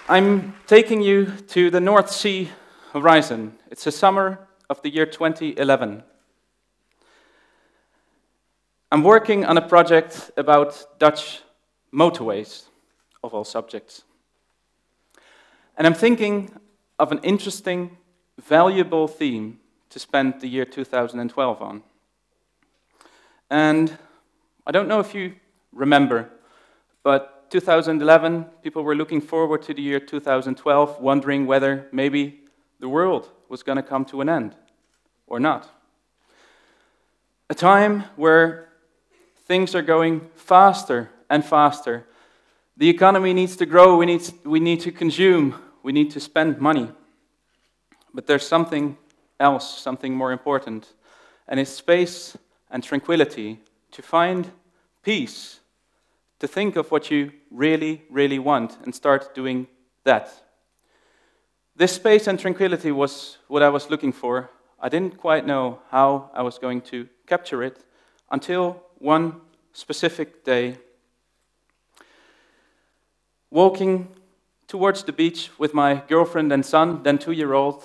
I'm taking you to the North Sea horizon. It's the summer of the year 2011. I'm working on a project about Dutch motorways, of all subjects. And I'm thinking of an interesting, valuable theme to spend the year 2012 on. And I don't know if you remember, but 2011, people were looking forward to the year 2012, wondering whether maybe the world was going to come to an end or not. A time where things are going faster and faster. The economy needs to grow, we need to consume, we need to spend money. But there's something else, something more important, and it's space and tranquility, to find peace, to think of what you really, really want and start doing that. This space and tranquility was what I was looking for. I didn't quite know how I was going to capture it until one specific day, walking towards the beach with my girlfriend and son, then 2-year-old,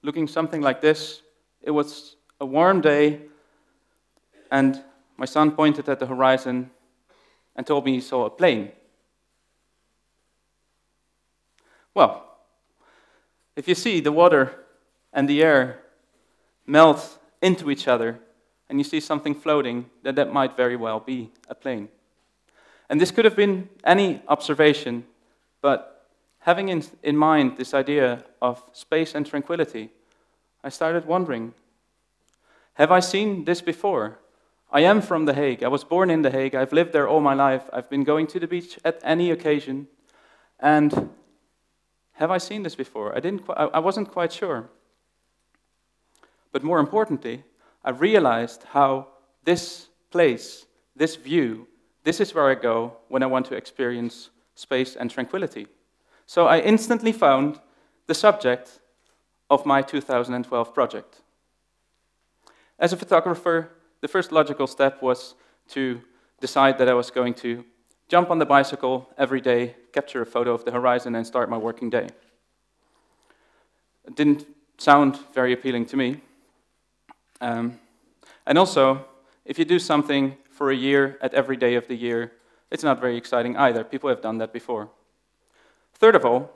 looking something like this. It was a warm day, and my son pointed at the horizon and told me he saw a plane. Well, if you see the water and the air melt into each other, and you see something floating, then that might very well be a plane. And this could have been any observation, but having in mind this idea of space and tranquility, I started wondering, have I seen this before? I am from The Hague. I was born in The Hague. I've lived there all my life. I've been going to the beach at any occasion. And have I seen this before? I wasn't quite sure. But more importantly, I realized how this place, this view, this is where I go when I want to experience space and tranquility. So I instantly found the subject of my 2012 project. As a photographer, the first logical step was to decide that I was going to jump on the bicycle every day, capture a photo of the horizon, and start my working day. It didn't sound very appealing to me. And also, if you do something for a year at every day of the year, it's not very exciting either. People have done that before. Third of all,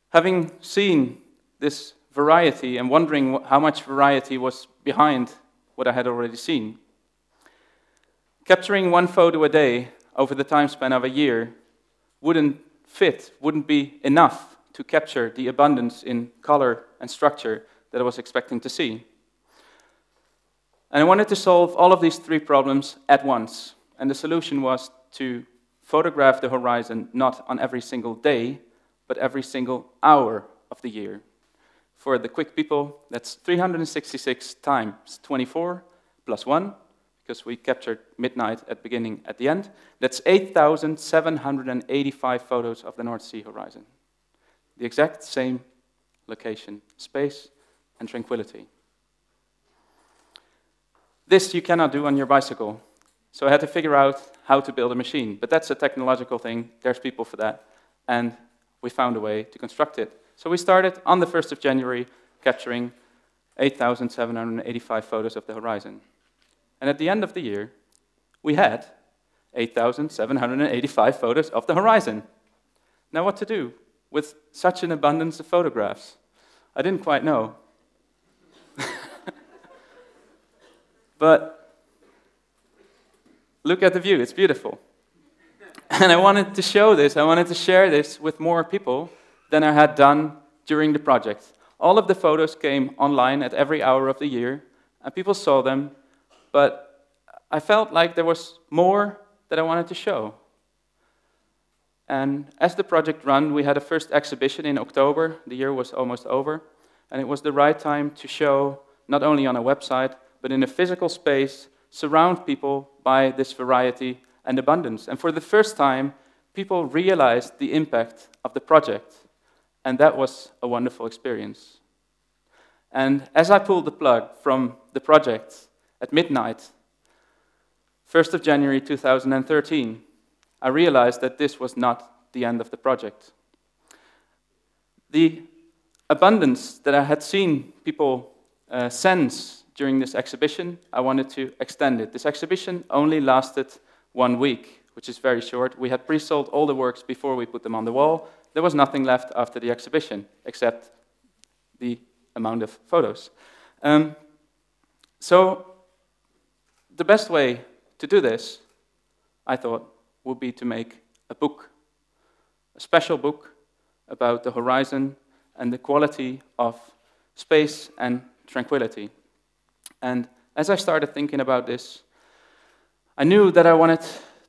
having seen this variety and wondering how much variety was behind what I had already seen, capturing one photo a day over the time span of a year wouldn't be enough to capture the abundance in color and structure that I was expecting to see. And I wanted to solve all of these 3 problems at once. And the solution was to photograph the horizon not on every single day, but every single hour of the year. For the quick people, that's 366 times 24 plus 1, because we captured midnight at beginning, at the end. That's 8,785 photos of the North Sea horizon. The exact same location, space and tranquility. This you cannot do on your bicycle. So I had to figure out how to build a machine. But that's a technological thing. There's people for that. And we found a way to construct it. So we started on the 1st of January capturing 8,785 photos of the horizon. And at the end of the year, we had 8,785 photos of the horizon. Now what to do with such an abundance of photographs? I didn't quite know. But look at the view, it's beautiful. And I wanted to show this, I wanted to share this with more people than I had done during the project. All of the photos came online at every hour of the year, and people saw them, but I felt like there was more that I wanted to show. And as the project ran, we had a first exhibition in October. The year was almost over, and it was the right time to show, not only on a website, but in a physical space, surround people by this variety and abundance. And for the first time, people realized the impact of the project. And that was a wonderful experience. And as I pulled the plug from the project at midnight, 1st of January 2013, I realized that this was not the end of the project. The abundance that I had seen people sense during this exhibition, I wanted to extend it. This exhibition only lasted 1 week, which is very short. We had pre-sold all the works before we put them on the wall. There was nothing left after the exhibition, except the amount of photos. So the best way to do this, I thought, would be to make a book, a special book about the horizon and the quality of space and tranquility. And as I started thinking about this, I knew that I wanted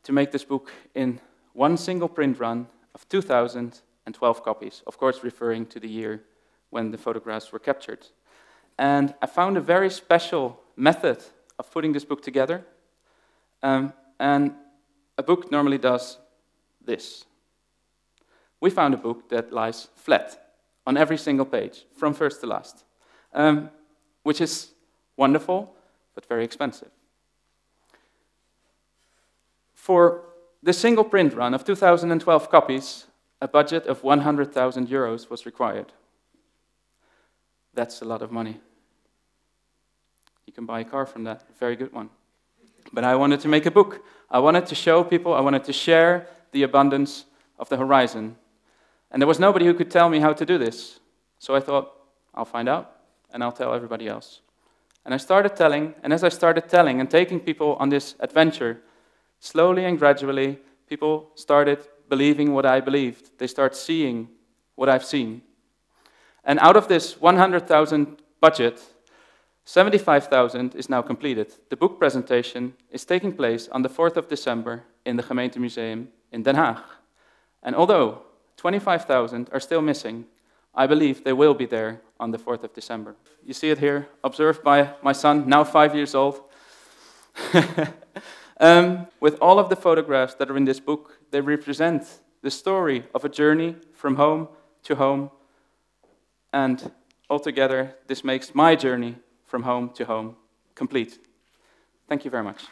to make this book in one single print run of 2,012 copies, of course referring to the year when the photographs were captured. And I found a very special method of putting this book together. And a book normally does this. We found a book that lies flat on every single page, from first to last, which is wonderful, but very expensive. For the single print run of 2,012 copies, a budget of 100,000 euros was required. That's a lot of money. You can buy a car from that, a very good one. But I wanted to make a book. I wanted to show people, I wanted to share the abundance of the horizon. And there was nobody who could tell me how to do this. So I thought, I'll find out, and I'll tell everybody else. And I started telling, and as I started telling and taking people on this adventure, slowly and gradually, people started believing what I believed. They start seeing what I've seen. And out of this 100,000 budget, 75,000 is now completed. The book presentation is taking place on the 4th of December in the Gemeentemuseum in Den Haag. And although 25,000 are still missing, I believe they will be there on the 4th of December. You see it here, observed by my son, now 5 years old. With all of the photographs that are in this book, they represent the story of a journey from home to home. And altogether, this makes my journey from home to home complete. Thank you very much.